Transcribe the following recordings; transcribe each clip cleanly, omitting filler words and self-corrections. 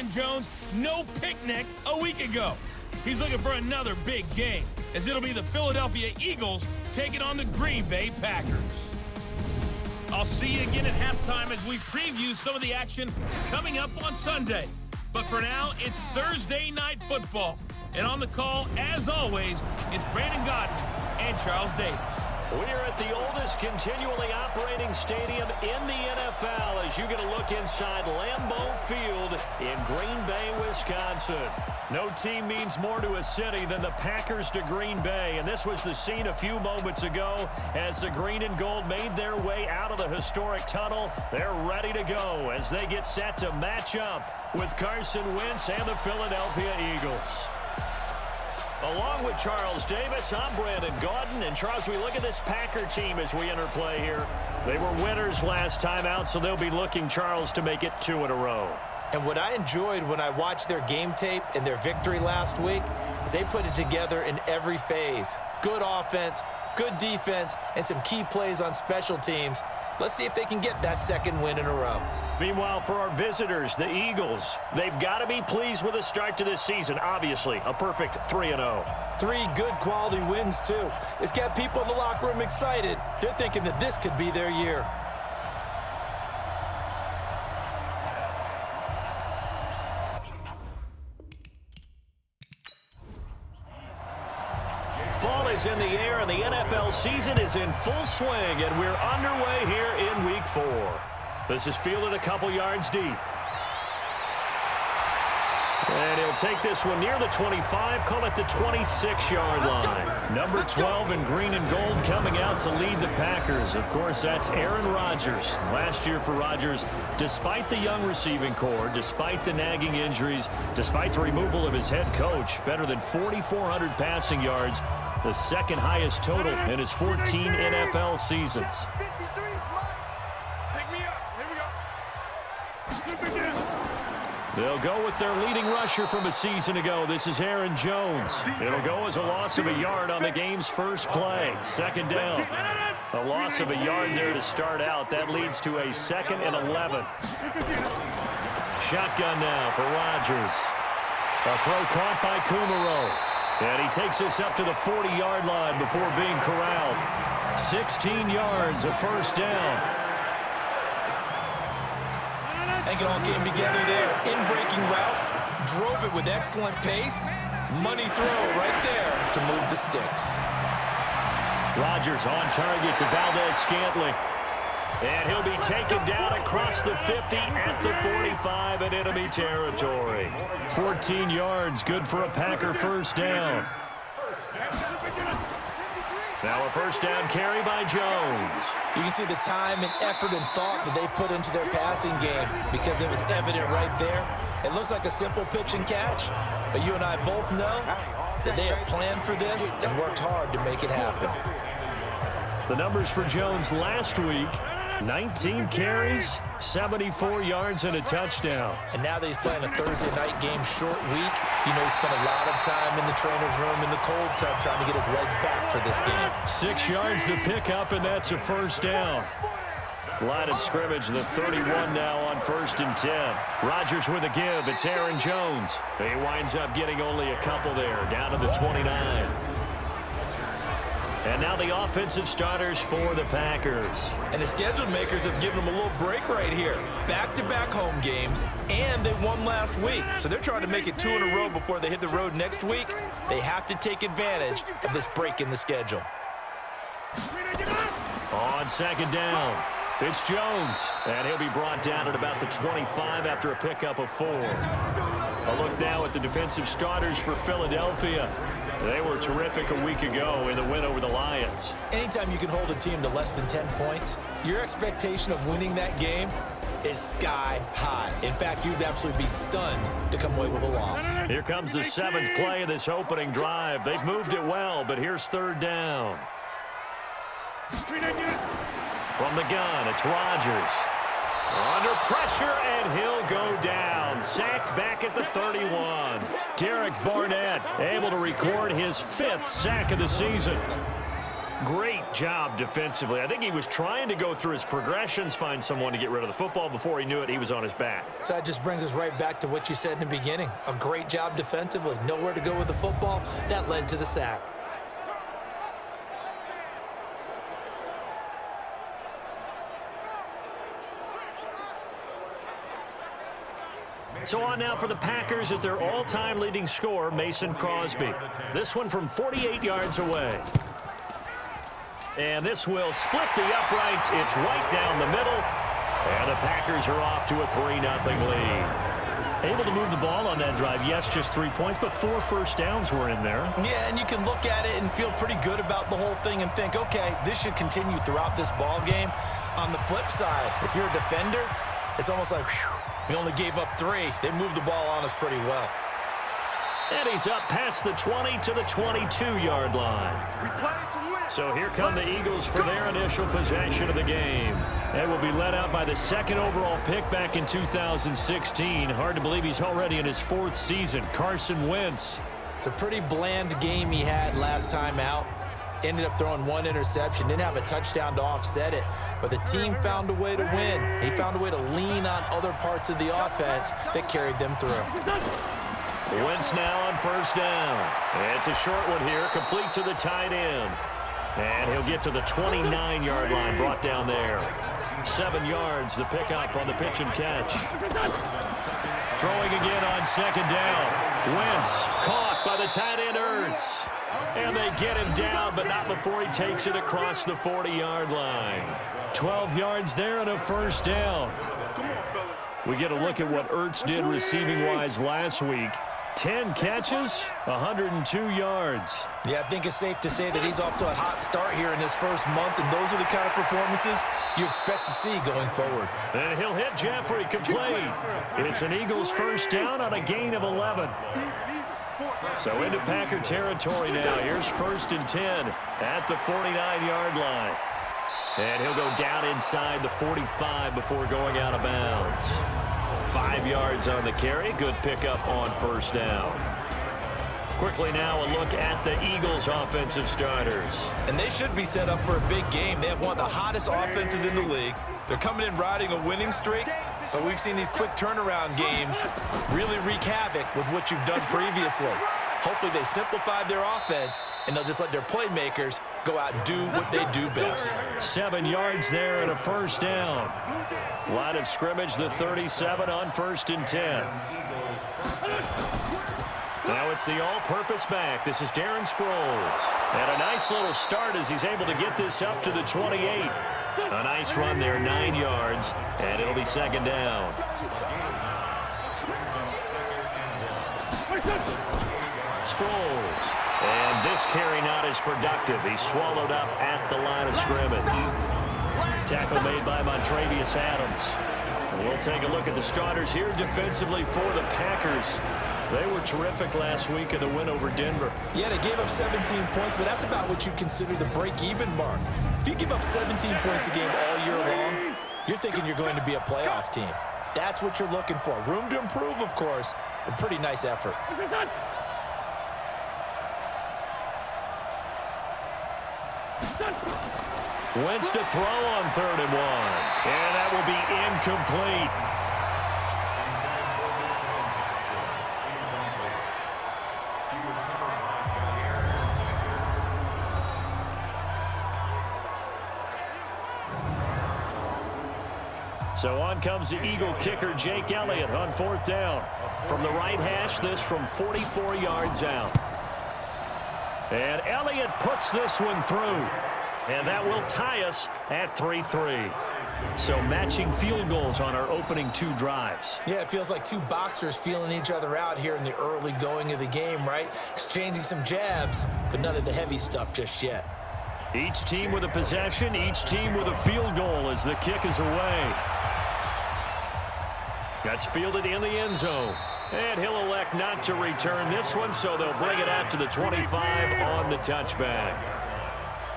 Aaron Jones no picnic a week ago. He's looking for another big game, as it'll be the Philadelphia Eagles taking on the Green Bay Packers. I'll see you again at halftime as we preview some of the action coming up on Sunday. But for now, it's Thursday Night Football. And on the call, as always, is Brandon Godden and Charles Davis. We're at the oldest continually operating stadium in the NFL as you get a look inside Lambeau Field in Green Bay, Wisconsin. No team means more to a city than the Packers to Green Bay, and this was the scene a few moments ago as the green and gold made their way out of the historic tunnel. They're ready to go as they get set to match up with Carson Wentz and the Philadelphia Eagles. Along with Charles Davis, I'm Brandon Gaudin. And Charles, we look at this Packer team as we enter play here. They were winners last time out, so they'll be looking, Charles, to make it 2 in a row. And what I enjoyed when I watched their game tape and their victory last week is they put it together in every phase. Good offense, good defense, and some key plays on special teams. Let's see if they can get that second win in a row. Meanwhile, for our visitors, the Eagles, they've got to be pleased with the start to this season. Obviously, a perfect 3-0. 3 good quality wins, too. It's got people in the locker room excited. They're thinking that this could be their year. Fall is in the air, and the NFL season is in full swing, and we're underway here in Week 4. This is fielded a couple yards deep. And he'll take this one near the 25, call it the 26-yard line. Number 12 in green and gold coming out to lead the Packers. Of course, that's Aaron Rodgers. Last year for Rodgers, despite the young receiving core, despite the nagging injuries, despite the removal of his head coach, better than 4,400 passing yards, the second highest total in his 14 NFL seasons. They'll go with their leading rusher from a season ago. This is Aaron Jones. It'll go as a loss of a yard on the game's first play. Second down. A loss of a yard there to start out. That leads to a 2nd and 11. Shotgun now for Rodgers. A throw caught by Kumaro. And he takes this up to the 40-yard line before being corralled. 16 yards, a first down. I think it all came together there. In-breaking route, drove it with excellent pace. Money throw right there to move the sticks. Rodgers on target to Valdez-Scantling. And he'll be taken down across the 50 at the 45 in enemy territory. 14 yards, good for a Packer first down. Now a first down carry by Jones. You can see the time and effort and thought that they put into their passing game because it was evident right there. It looks like a simple pitch and catch, but you and I both know that they have planned for this and worked hard to make it happen. The numbers for Jones last week, 19 carries, 74 yards, and a touchdown. And now that he's playing a Thursday night game short week, you know he spent a lot of time in the trainer's room in the cold tub trying to get his legs back for this game. 6 yards the pickup, and that's a first down. Line of scrimmage, the 31 now on 1st and 10. Rodgers with a give. It's Aaron Jones. He winds up getting only a couple there, down to the 29. And now the offensive starters for the Packers. And the schedule makers have given them a little break right here. Back-to-back home games, and they won last week. So they're trying to make it 2 in a row before they hit the road next week. They have to take advantage of this break in the schedule. On second down, it's Jones. And he'll be brought down at about the 25 after a pickup of 4. A look now at the defensive starters for Philadelphia. They were terrific a week ago in the win over the Lions. Anytime you can hold a team to less than 10 points, your expectation of winning that game is sky high. In fact, you'd absolutely be stunned to come away with a loss. Here comes the 7th play of this opening drive. They've moved it well, but here's 3rd down. From the gun, it's Rodgers. Under pressure, and he'll go down. Sacked back at the 31. Derek Barnett able to record his 5th sack of the season. Great job defensively. I think he was trying to go through his progressions, find someone to get rid of the football. Before he knew it, he was on his back. So that just brings us right back to what you said in the beginning. A great job defensively. Nowhere to go with the football. That led to the sack. So on now for the Packers is their all-time leading scorer, Mason Crosby. This one from 48 yards away. And this will split the uprights. It's right down the middle. And the Packers are off to a 3-0 lead. Able to move the ball on that drive. Yes, just 3 points, but 4 first downs were in there. Yeah, and you can look at it and feel pretty good about the whole thing and think, okay, this should continue throughout this ball game. On the flip side, if you're a defender, it's almost like, whew, we only gave up 3. They moved the ball on us pretty well. And he's up past the 20 to the 22-yard line. So here come the Eagles for their initial possession of the game. They will be led out by the 2nd overall pick back in 2016. Hard to believe he's already in his 4th season. Carson Wentz. It's a pretty bland game he had last time out. Ended up throwing 1 interception. Didn't have a touchdown to offset it. But the team found a way to win. He found a way to lean on other parts of the offense that carried them through. Wentz now on 1st down. It's a short one here, complete to the tight end. And he'll get to the 29-yard line, brought down there. 7 yards, the pickup on the pitch and catch. Throwing again on 2nd down. Wentz caught by the tight end Ertz. And they get him down, but not before he takes it across the 40-yard line. 12 yards there and a 1st down. We get a look at what Ertz did receiving-wise last week. 10 catches, 102 yards. Yeah, I think it's safe to say that he's off to a hot start here in his first month, and those are the kind of performances you expect to see going forward. And he'll hit Jeffrey, complete. It's an Eagles 1st down on a gain of 11. So into Packer territory now. Here's 1st and 10 at the 49-yard line. And he'll go down inside the 45 before going out of bounds. 5 yards on the carry. Good pickup on 1st down. Quickly now a look at the Eagles' offensive starters. And they should be set up for a big game. They have one of the hottest offenses in the league. They're coming in riding a winning streak, but we've seen these quick turnaround games really wreak havoc with what you've done previously. Hopefully they simplified their offense, and they'll just let their playmakers go out and do what they do best. 7 yards there and a 1st down. Line of scrimmage, the 37 on 1st and 10. Now it's the all-purpose back. This is Darren Sproles. And a nice little start as he's able to get this up to the 28. A nice run there, 9 yards, and it'll be 2nd down. Sproles. And this carry not as productive. He's swallowed up at the line of scrimmage. Tackle made by Montravius Adams. And we'll take a look at the starters here defensively for the Packers. They were terrific last week in the win over Denver. Yeah, they gave up 17 points, but that's about what you consider the break-even mark. If you give up 17 points a game all year long, you're thinking you're going to be a playoff team. That's what you're looking for. Room to improve, of course. A pretty nice effort. Wentz to throw on 3rd and 1. And that will be incomplete. So on comes the Eagle kicker, Jake Elliott, on 4th down. From the right hash, this from 44 yards out. And Elliott puts this one through. And that will tie us at 3-3. So matching field goals on our opening 2 drives. Yeah, it feels like 2 boxers feeling each other out here in the early going of the game, right? Exchanging some jabs, but none of the heavy stuff just yet. Each team with a possession, each team with a field goal as the kick is away. That's fielded in the end zone. And he'll elect not to return this one, so they'll bring it out to the 25 on the touchback.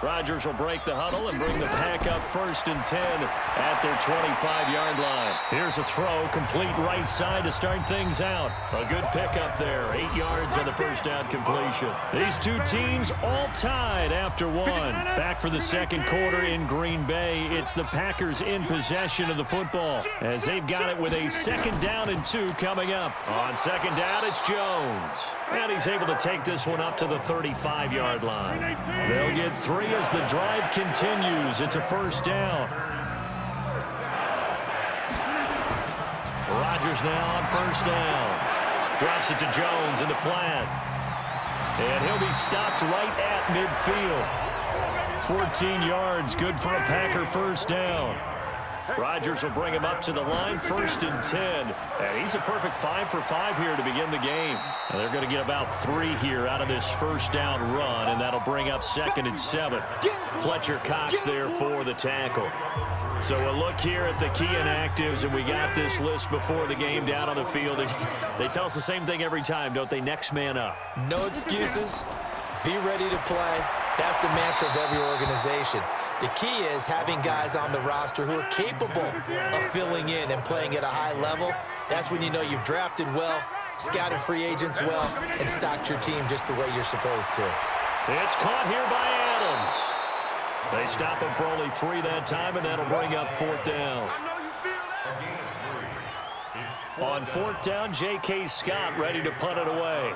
Rodgers will break the huddle and bring the pack up 1st and 10 at their 25-yard line. Here's a throw, complete right side to start things out. A good pickup there, 8 yards on the first down completion. These two teams all tied after one. Back for the second quarter in Green Bay, it's the Packers in possession of the football as they've got it with a 2nd down and 2 coming up. On 2nd down, it's Jones. And he's able to take this one up to the 35-yard line. They'll get 3 as the drive continues. It's a 1st down. Rodgers now on 1st down. Drops it to Jones in the flat. And he'll be stopped right at midfield. 14 yards, good for a Packer 1st down. Rodgers will bring him up to the line, 1st and 10. And he's a perfect 5 for 5 here to begin the game. And they're going to get about 3 here out of this 1st down run, and that'll bring up 2nd and 7. Fletcher Cox there for the tackle. So a look here at the key inactives, and we got this list before the game down on the field. They tell us the same thing every time, don't they? Next man up. No excuses. Be ready to play. That's the mantra of every organization. The key is having guys on the roster who are capable of filling in and playing at a high level. That's when you know you've drafted well, scouted free agents well, and stocked your team just the way you're supposed to. It's caught here by Adams. They stop him for only 3 that time, and that'll bring up 4th down. On 4th down, J.K. Scott ready to punt it away.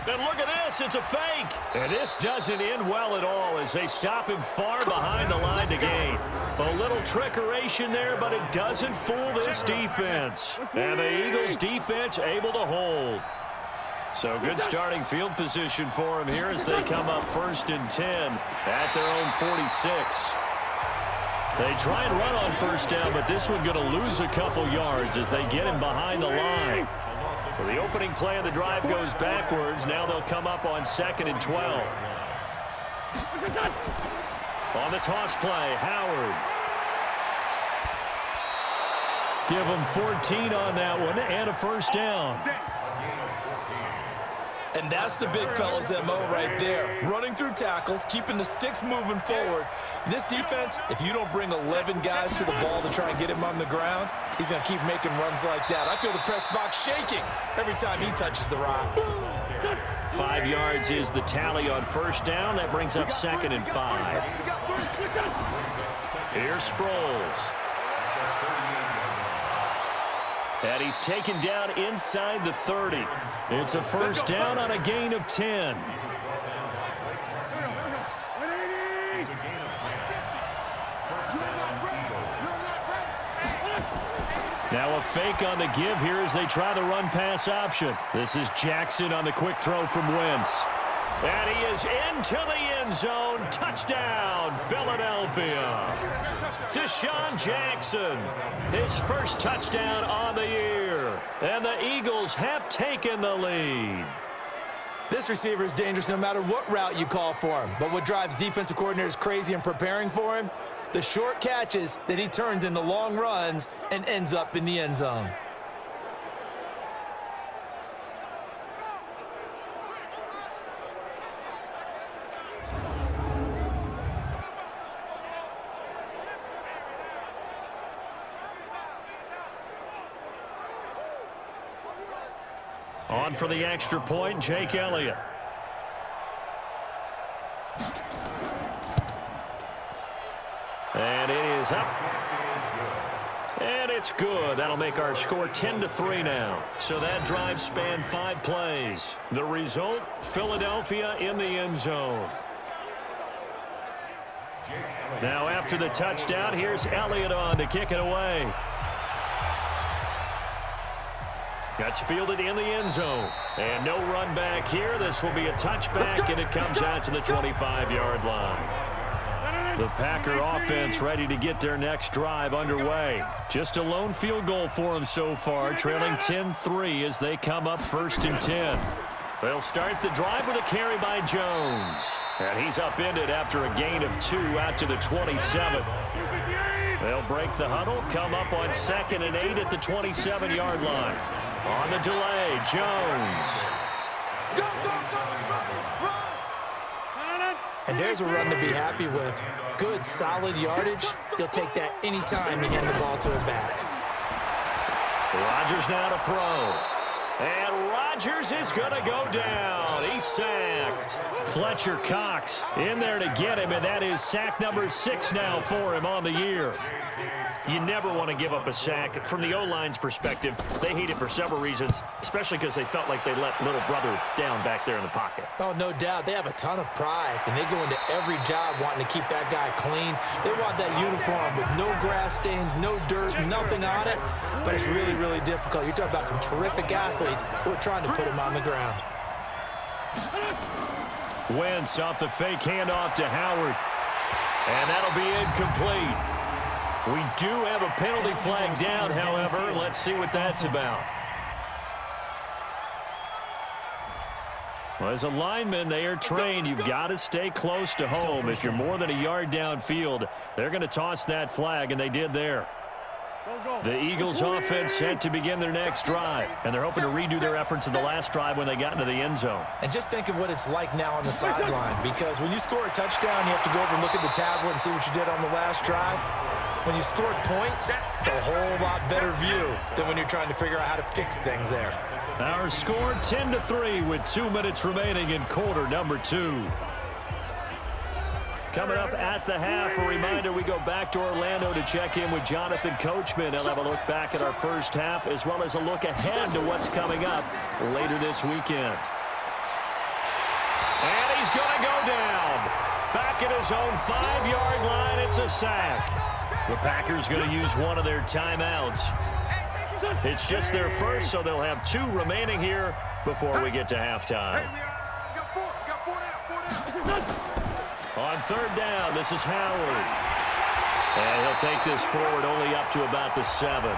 And look at this, it's a fake. And this doesn't end well at all as they stop him far behind the line to gain. A little trickeration there, but it doesn't fool this defense. And the Eagles defense able to hold. So good starting field position for him here as they come up 1st and 10 at their own 46. They try and run on 1st down, but this one going to lose a couple yards as they get him behind the line. So the opening play of the drive goes backwards. Now they'll come up on 2nd and 12. On the toss play, Howard. Give him 14 on that one and a 1st down. And that's the big fella's MO right there. Running through tackles, keeping the sticks moving forward. This defense, if you don't bring 11 guys to the ball to try and get him on the ground, he's going to keep making runs like that. I feel the press box shaking every time he touches the rock. 5 yards is the tally on 1st down. That brings up 2nd and 5. Here's Sproles. And he's taken down inside the 30. It's a 1st down on a gain of 10. Now a fake on the give here as they try the run-pass option. This is Jackson on the quick throw from Wentz. And he is into the end zone. Touchdown, Philadelphia. Deshaun Jackson, his first touchdown on the year. And the Eagles have taken the lead. This receiver is dangerous no matter what route you call for him. But what drives defensive coordinators crazy in preparing for him? The short catches that he turns into long runs and ends up in the end zone. On for the extra point, Jake Elliott. And it is up. And it's good. That'll make our score 10-3 now. So that drive spanned 5 plays. The result, Philadelphia in the end zone. Now after the touchdown, here's Elliott on to kick it away. That's fielded in the end zone. And no run back here. This will be a touchback, and it comes out to the 25-yard line. The Packer offense ready to get their next drive underway. Just a lone field goal for them so far, trailing 10-3 as they come up 1st and 10. They'll start the drive with a carry by Jones. And he's upended after a gain of 2 out to the 27. They'll break the huddle, come up on 2nd and 8 at the 27-yard line. On the delay, Jones. And there's a run to be happy with. Good, solid yardage. He'll take that anytime you hand the ball to him back. Rodgers now to throw. And Rodgers is going to go down. He's sacked. Fletcher Cox in there to get him, and that is sack number 6 now for him on the year. You never want to give up a sack. From the O-line's perspective, they hate it for several reasons, especially because they felt like they let little brother down back there in the pocket. Oh, no doubt. They have a ton of pride, and they go into every job wanting to keep that guy clean. They want that uniform with no grass stains, no dirt, nothing on it. But it's really, really difficult. You're talking about some terrific athletes who are trying to put him on the ground. Wentz off the fake handoff to Howard. And that'll be incomplete. We do have a penalty flag down, however. Let's see what that's about. Well, as a lineman, they are trained. You've got to stay close to home. If you're more than a yard downfield, they're going to toss that flag, and they did there. The Eagles offense set to begin their next drive, and they're hoping to redo their efforts of the last drive when they got into the end zone. And just think of what it's like now on the sideline, because when you score a touchdown, you have to go over and look at the tablet and see what you did on the last drive. When you scored points, it's a whole lot better view than when you're trying to figure out how to fix things there. Our score 10-3 with 2 minutes remaining in quarter number 2. Coming up at the half, a reminder, we go back to Orlando to check in with Jonathan Coachman. He'll have a look back at our first half as well as a look ahead to what's coming up later this weekend. And he's going to go down. Back at his own 5-yard line, it's a sack. The Packers going to use one of their timeouts. It's just their first, so they'll have 2 remaining here before we get to halftime. On third down, this is Howard. And he'll take this forward only up to about the 7.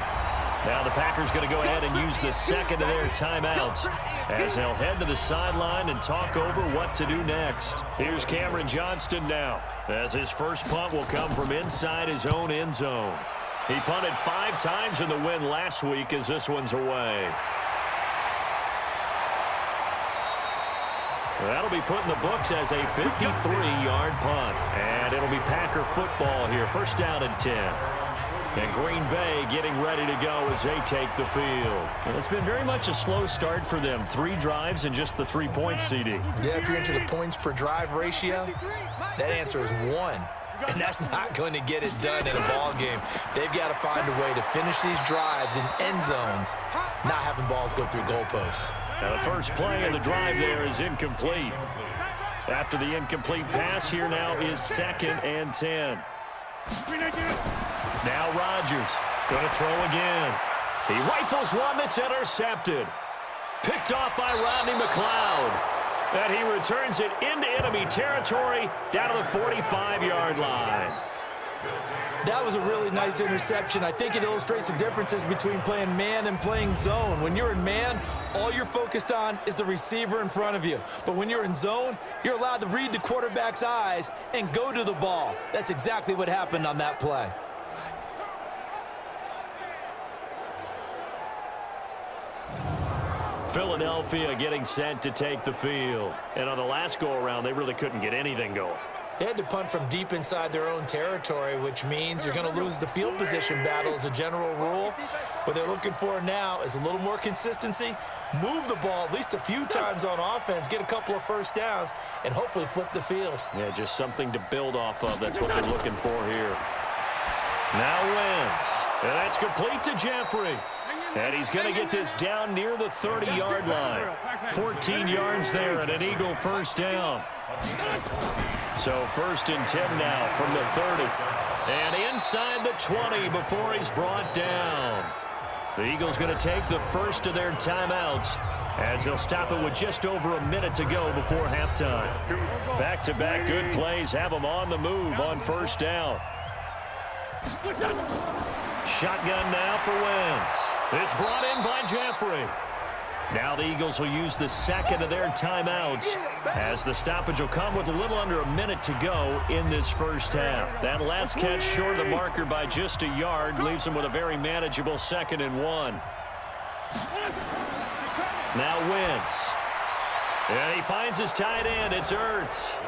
Now the Packers going to go ahead and use the second of their timeouts as they'll head to the sideline and talk over what to do next. Here's Cameron Johnston now, as his first punt will come from inside his own end zone. He punted 5 times in the win last week as this one's away. That'll be put in the books as a 53-yard punt. And it'll be Packer football here. First down and 10. And Green Bay getting ready to go as they take the field. And it's been very much a slow start for them. 3 drives and just the 3 points, CD. Yeah, if you're into the points per drive ratio, that answer is 1. And that's not going to get it done in a ball game. They've got to find a way to finish these drives in end zones, not having balls go through goalposts. Now the first play of the drive there is incomplete. After the incomplete pass, here now is 2nd and 10. Now Rodgers going to throw again. He rifles one that's intercepted. Picked off by Rodney McLeod. And he returns it into enemy territory down to the 45-yard line. That was a really nice interception. I think it illustrates the differences between playing man and playing zone. When you're in man, all you're focused on is the receiver in front of you. But when you're in zone, you're allowed to read the quarterback's eyes and go to the ball. That's exactly what happened on that play. Philadelphia getting set to take the field. And on the last go-around, they really couldn't get anything going. They had to punt from deep inside their own territory, which means you're going to lose the field position battle as a general rule. What they're looking for now is a little more consistency, move the ball at least a few times on offense, get a couple of first downs, and hopefully flip the field. Yeah, just something to build off of. That's what they're looking for here. Now Wentz. And that's complete to Jeffrey. And he's going to get this down near the 30-yard line. 14 yards there and an Eagle first down. So 1st and 10 now from the 30. And inside the 20 before he's brought down. The Eagles going to take the first of their timeouts as they'll stop it with just over a minute to go before halftime. Back-to-back good plays have them on the move on first down. Shotgun now for Wentz. It's brought in by Jeffrey. Now the Eagles will use the second of their timeouts as the stoppage will come with a little under a minute to go in this first half. That last catch short of the marker by just a yard leaves them with a very manageable 2nd and 1. Now Wentz. And he finds his tight end. It's Ertz.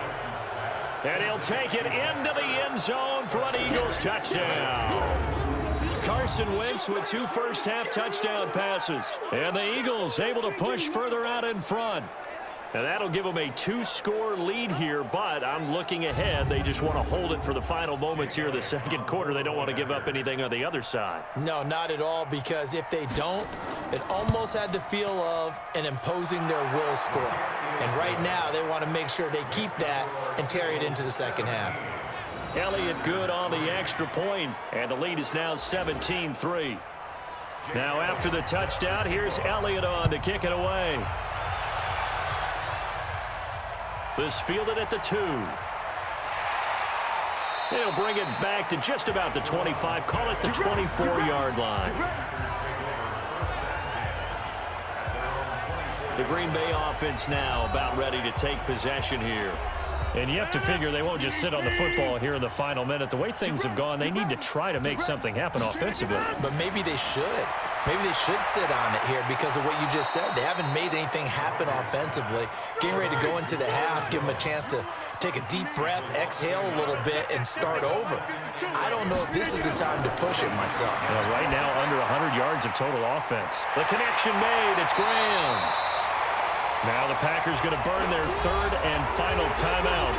And he'll take it into the end zone for an Eagles touchdown. Carson Wentz with 2 first-half touchdown passes. And the Eagles able to push further out in front. And that'll give them a 2-score lead here, but I'm looking ahead. They just want to hold it for the final moments here of the second quarter. They don't want to give up anything on the other side. No, not at all, because if they don't, it almost had the feel of an imposing their will score. And right now, they want to make sure they keep that and carry it into the second half. Elliott good on the extra point, and the lead is now 17-3. Now after the touchdown, here's Elliott on to kick it away. This fielded at the 2. They'll bring it back to just about the 25, call it the 24-yard line. The Green Bay offense now about ready to take possession here. And you have to figure they won't just sit on the football here in the final minute. The way things have gone, they need to try to make something happen offensively. But maybe they should. Maybe they should sit on it here because of what you just said. They haven't made anything happen offensively. Getting ready to go into the half, give them a chance to take a deep breath, exhale a little bit, and start over. I don't know if this is the time to push it myself. Well, right now, under 100 yards of total offense. The connection made. It's Graham. Now the Packers going to burn their 3rd and final timeout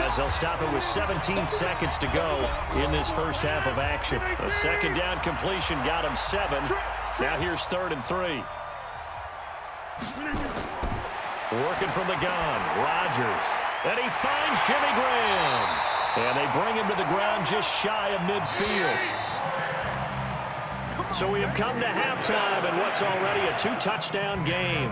as they'll stop it with 17 seconds to go in this first half of action. A second down completion got him 7. Now here's 3rd and 3. Working from the gun, Rodgers. And he finds Jimmy Graham. And they bring him to the ground just shy of midfield. So we have come to halftime in what's already a 2-touchdown game.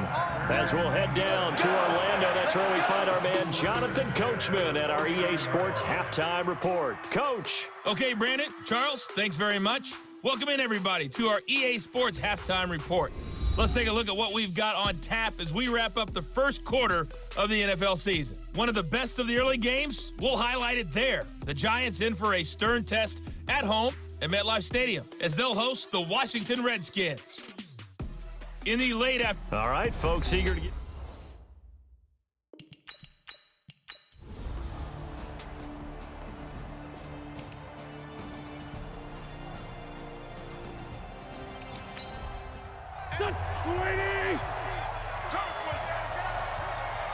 As we'll head down to Orlando, that's where we find our man Jonathan Coachman at our EA Sports Halftime Report. Coach. Okay, Brandon, Charles, thanks very much. Welcome in, everybody, to our EA Sports Halftime Report. Let's take a look at what we've got on tap as we wrap up the first quarter of the NFL season. One of the best of the early games, we'll highlight it there. The Giants in for a stern test at home at MetLife Stadium as they'll host the Washington Redskins. In the late after... All right, folks, eager to get...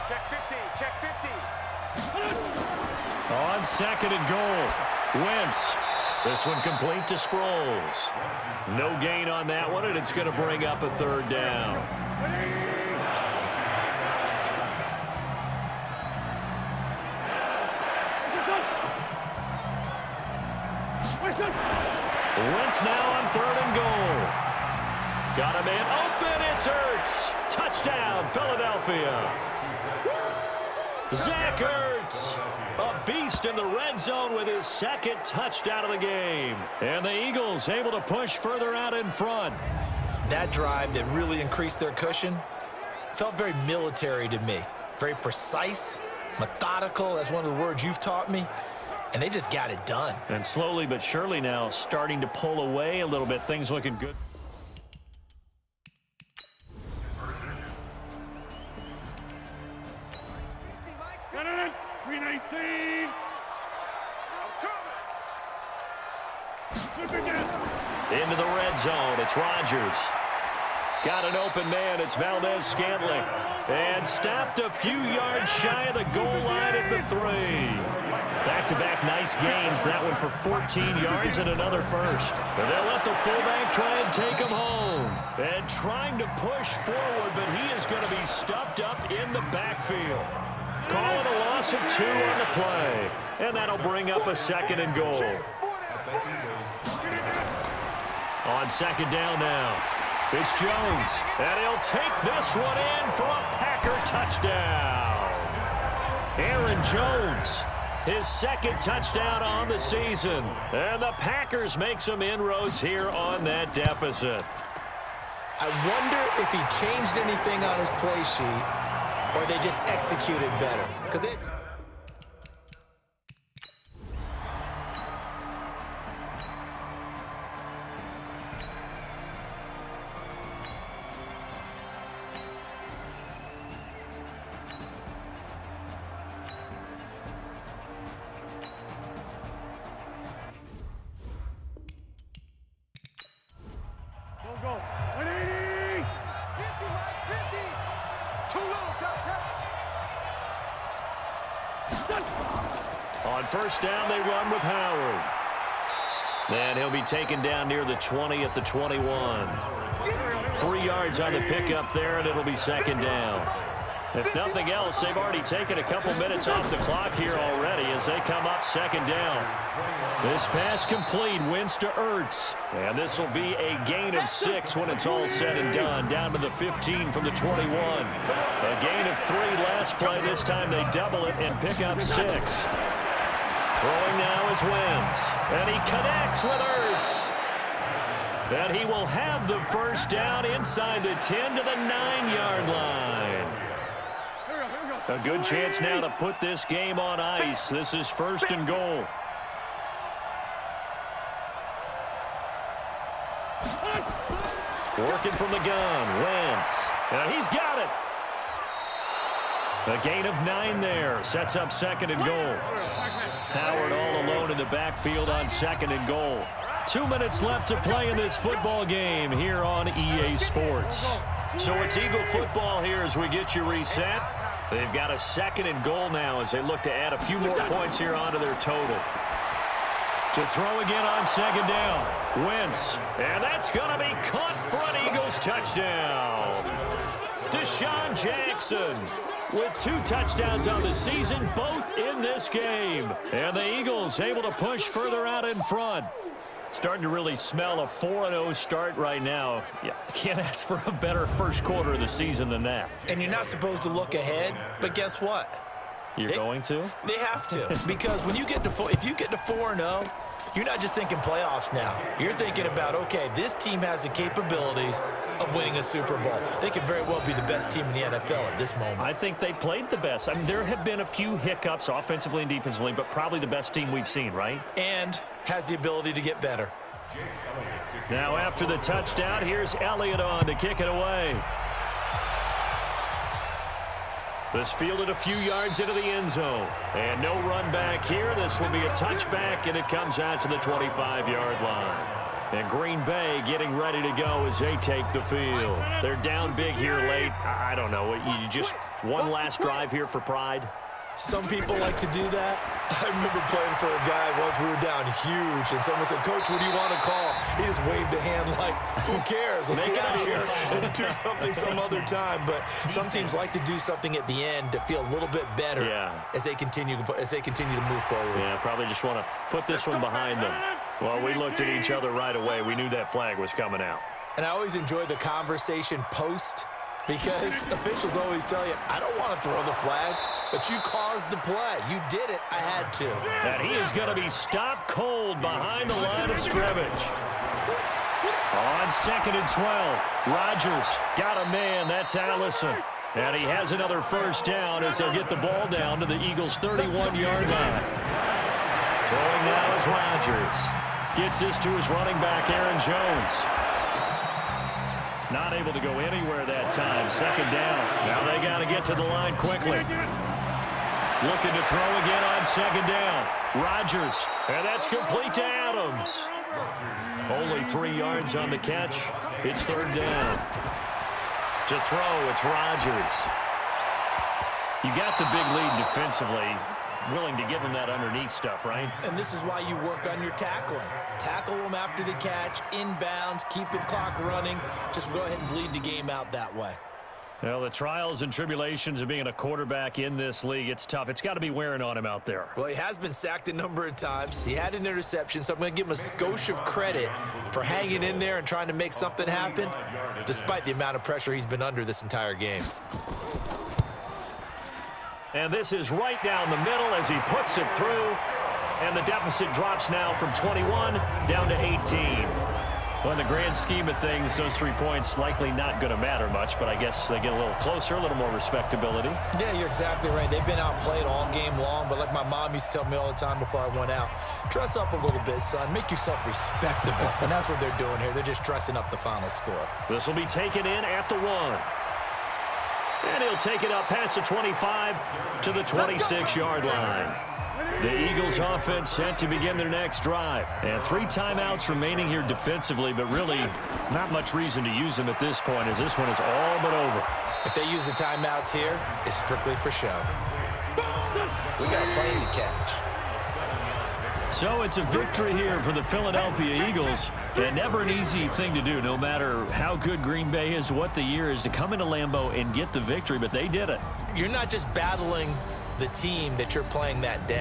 Check 50, check 50. On 2nd and goal, Wentz. This one complete to Sproles. No gain on that one, and it's going to bring up a 3rd down. Wentz now on 3rd and goal. Got a man open, it's Ertz. Touchdown, Philadelphia. Zach Ertz, a beast in the red zone with his 2nd touchdown of the game. And the Eagles able to push further out in front. That drive that really increased their cushion felt very military to me. Very precise, methodical, that's one of the words you've taught me. And they just got it done. And slowly but surely now starting to pull away a little bit. Things looking good. Into the red zone, it's Rodgers. Got an open man, it's Valdez-Scantling. And stopped a few yards shy of the goal line at the 3. Back-to-back nice gains, that one for 14 yards and another first. And they'll let the fullback try and take him home. And trying to push forward, but he is going to be stuffed up in the backfield. Calling a loss of 2 on the play. And that'll bring up a 2nd and goal. On 2nd down now, it's Jones, and he'll take this one in for a Packer touchdown. Aaron Jones, his 2nd touchdown on the season, and the Packers make some inroads here on that deficit. I wonder if he changed anything on his play sheet or they just executed better. Because it... On first down, they run with Howard. And he'll be taken down near the 20 at the 21. 3 yards on the pickup there, and it'll be second down. If nothing else, they've already taken a couple minutes off the clock here already as they come up second down. This pass complete, wins to Ertz. And this will be a gain of 6 when it's all said and done, down to the 15 from the 21. A gain of 3 last play. This time they double it and pick up 6. Throwing now is Wentz. And he connects with Ertz. And he will have the first down inside the 10 to the 9-yard line. A good chance now to put this game on ice. This is first and goal. Working from the gun, Wentz. And he's got it. A gain of 9 there. Sets up second and goal. Howard all alone in the backfield on second and goal. 2 minutes left to play in this football game here on EA Sports. So it's Eagle football here as we get you reset. They've got a second and goal now as they look to add a few more points here onto their total. To throw again on second down. Wentz. And that's going to be caught for an Eagles touchdown. Deshaun Jackson with 2 touchdowns on the season, both in this game. And the Eagles able to push further out in front. Starting to really smell a 4-0 start right now. Yeah, can't ask for a better first quarter of the season than that. And you're not supposed to look ahead, but guess what? You're going to? They have to, because when you get to if you get to 4-0, you're not just thinking playoffs now. You're thinking about, okay, this team has the capabilities of winning a Super Bowl. They could very well be the best team in the NFL at this moment. I think they played the best. I mean, there have been a few hiccups offensively and defensively, but probably the best team we've seen, right? And has the ability to get better. Now after the touchdown, here's Elliott on to kick it away. This fielded a few yards into the end zone. And no run back here. This will be a touchback, and it comes out to the 25-yard line. And Green Bay getting ready to go as they take the field. They're down big here late. I don't know. You just one last drive here for pride? Some people like to do that. I remember playing for a guy once. We were down huge, and someone said, "Coach, what do you want to call?" He just waved a hand like, "Who cares? Let's get out of here and do something some other time." But some teams like to do something at the end to feel a little bit better as they continue to move forward. Yeah, probably just want to put this one behind them. Well, we looked at each other right away. We knew that flag was coming out. And I always enjoy the conversation post, because officials always tell you, I don't want to throw the flag, but you caused the play. You did it. I had to. And he is going to be stopped cold behind the line of scrimmage. On second and 12, Rodgers got a man. That's Allison. And he has another first down as they'll get the ball down to the Eagles' 31-yard line. Throwing now is Rodgers. Gets this to his running back, Aaron Jones. Not able to go anywhere that time. Second down. Now they got to get to the line quickly. Looking to throw again on second down. Rodgers. And that's complete to Adams. Only 3 yards on the catch. It's third down. To throw, it's Rodgers. You got the big lead defensively. Willing to give him that underneath stuff, right? And this is why you work on your tackling. Tackle him after the catch, inbounds, keep the clock running. Just go ahead and bleed the game out that way. Well, the trials and tribulations of being a quarterback in this league, it's tough. It's got to be wearing on him out there. Well, he has been sacked a number of times. He had an interception, so I'm going to give him a skosh of credit for hanging in there and trying to make something happen, despite the amount of pressure he's been under this entire game. And this is right down the middle as he puts it through. And the deficit drops now from 21 down to 18. Well, in the grand scheme of things, those 3 points likely not going to matter much, but I guess they get a little closer, a little more respectability. Yeah, you're exactly right. They've been outplayed all game long, but like my mom used to tell me all the time before I went out, dress up a little bit, son. Make yourself respectable. And that's what they're doing here. They're just dressing up the final score. This will be taken in at the 1. And he'll take it up past the 25 to the 26-yard line. The Eagles offense set to begin their next drive. And 3 timeouts remaining here defensively, but really not much reason to use them at this point as this one is all but over. If they use the timeouts here, it's strictly for show. We got a plane to catch. So it's a victory here for the Philadelphia Eagles. And never an easy thing to do, no matter how good Green Bay is, what the year is, to come into Lambeau and get the victory, but they did it. You're not just battling the team that you're playing that day.